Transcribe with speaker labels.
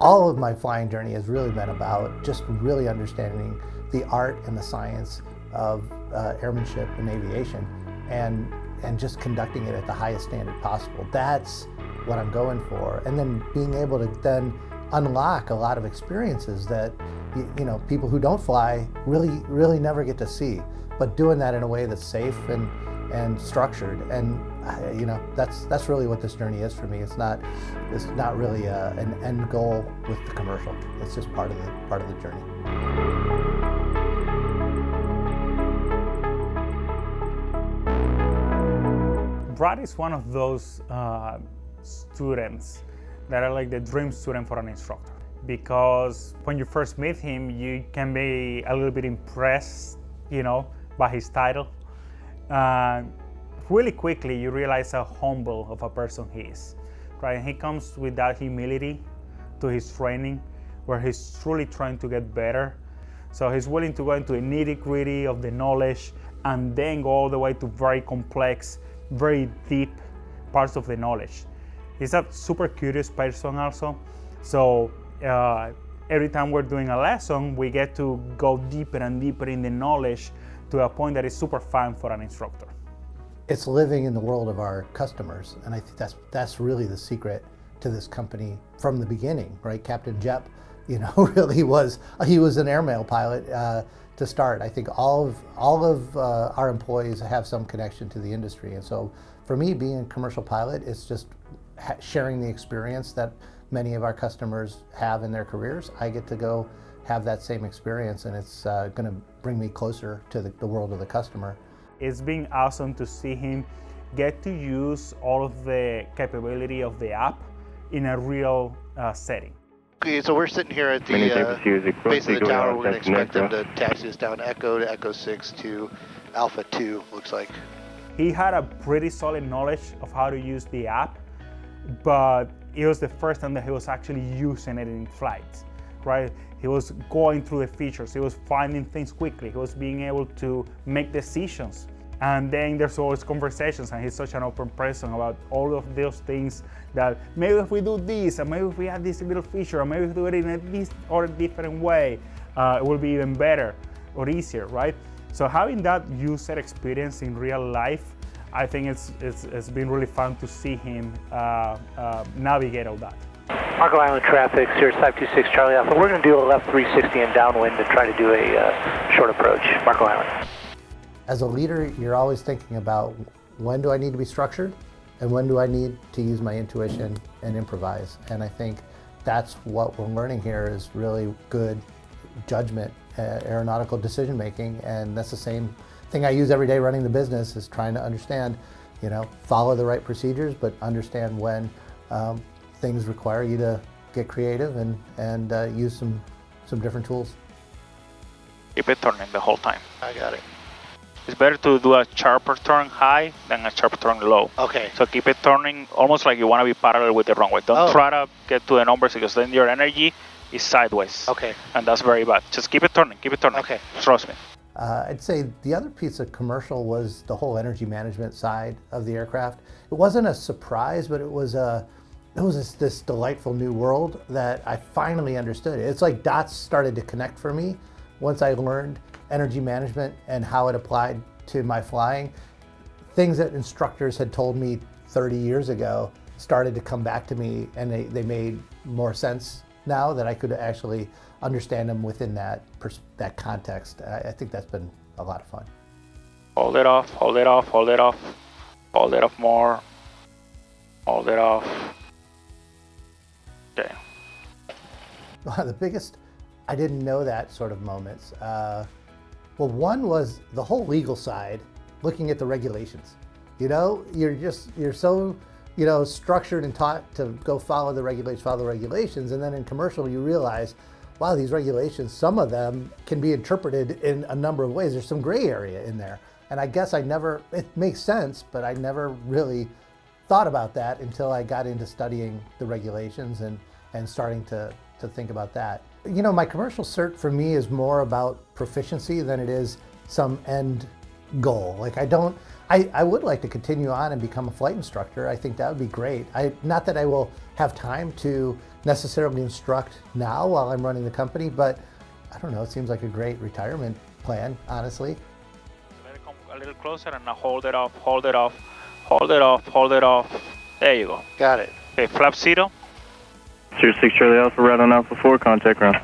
Speaker 1: all of my flying journey has really been about just really understanding the art and the science of airmanship and aviation, and just conducting it at the highest standard possible. That's what I'm going for. And then being able to then unlock a lot of experiences that people who don't fly really never get to see, but doing that in a way that's safe and structured. And that's really what this journey is for me. It's not really an end goal with the commercial. It's just part of the journey.
Speaker 2: Brad is one of those students that are like the dream student for an instructor, because when you first meet him, you can be a little bit impressed, by his title. Really quickly, you realize how humble of a person he is, right? And he comes with that humility to his training, where he's truly trying to get better. So he's willing to go into the nitty-gritty of the knowledge and then go all the way to very complex, very deep parts of the knowledge. He's a super curious person also. So every time we're doing a lesson, we get to go deeper and deeper in the knowledge to a point that is super fun for an instructor.
Speaker 1: It's living in the world of our customers, and I think that's really the secret to this company from the beginning, right? Captain Jepp, really he was an airmail pilot to start. I think all of our employees have some connection to the industry, and so for me, being a commercial pilot, it's just sharing the experience that many of our customers have in their careers. I get to go have that same experience, and it's going to bring me closer to the world of the customer.
Speaker 2: It's been awesome to see him get to use all of the capability of the app in a real setting.
Speaker 3: Okay, so we're sitting here at the base of the tower. We're going to expect them to taxi us down Echo to Echo 6 to Alpha 2, looks like.
Speaker 2: He had a pretty solid knowledge of how to use the app, but it was the first time that he was actually using it in flights, right? He was going through the features, he was finding things quickly, he was being able to make decisions. And then there's always conversations, and he's such an open person about all of those things that maybe if we do this, and maybe if we add this little feature, or maybe if we do it in this or a different way, it will be even better or easier, right? So having that user experience in real life, I think it's been really fun to see him navigate all that.
Speaker 4: Marco Island traffic, Cirrus 526 Charlie Alpha. We're going to do a left 360 and downwind to try to do a short approach, Marco Island.
Speaker 1: As a leader, you're always thinking about when do I need to be structured and when do I need to use my intuition and improvise. And I think that's what we're learning here is really good judgment, aeronautical decision making, and that's the same thing I use every day running the business, is trying to understand, follow the right procedures, but understand when things require you to get creative and use some different tools.
Speaker 5: Keep it turning the whole time.
Speaker 3: I got it.
Speaker 5: It's better to do a sharper turn high than a sharp turn low.
Speaker 3: Okay.
Speaker 5: So keep it turning almost like you want to be parallel with the runway. Don't try to get to the numbers, because then your energy is sideways.
Speaker 3: Okay.
Speaker 5: And that's very bad. Just keep it turning, keep it turning.
Speaker 3: Okay.
Speaker 5: Trust me.
Speaker 1: I'd say the other piece of commercial was the whole energy management side of the aircraft. It wasn't a surprise, but it was this delightful new world that I finally understood. It's like dots started to connect for me once I learned energy management and how it applied to my flying. Things that instructors had told me 30 years ago started to come back to me, and they made more sense now that I could actually understand them within that context. I think that's been a lot of fun.
Speaker 5: Hold it off, hold it off, hold it off. Hold it off more. Hold it off. Okay.
Speaker 1: One of the biggest, I didn't know that sort of moments. Well, one was the whole legal side, looking at the regulations. You're so, structured and taught to go follow the regulations. And then in commercial, you realize, wow, these regulations, some of them can be interpreted in a number of ways. There's some gray area in there. And I guess it makes sense, but I never really thought about that until I got into studying the regulations and starting to think about that. My commercial cert for me is more about proficiency than it is some end goal. Like I would like to continue on and become a flight instructor. I think that would be great. Not that I will have time to necessarily instruct now while I'm running the company, but I don't know, it seems like a great retirement plan, honestly.
Speaker 5: Let it come a little closer and now hold it off, hold it off, hold it off, hold it off. There you go.
Speaker 3: Got it.
Speaker 5: Okay, flap 0.
Speaker 6: 06 Charlie Alpha, right on Alpha 4, contact ground.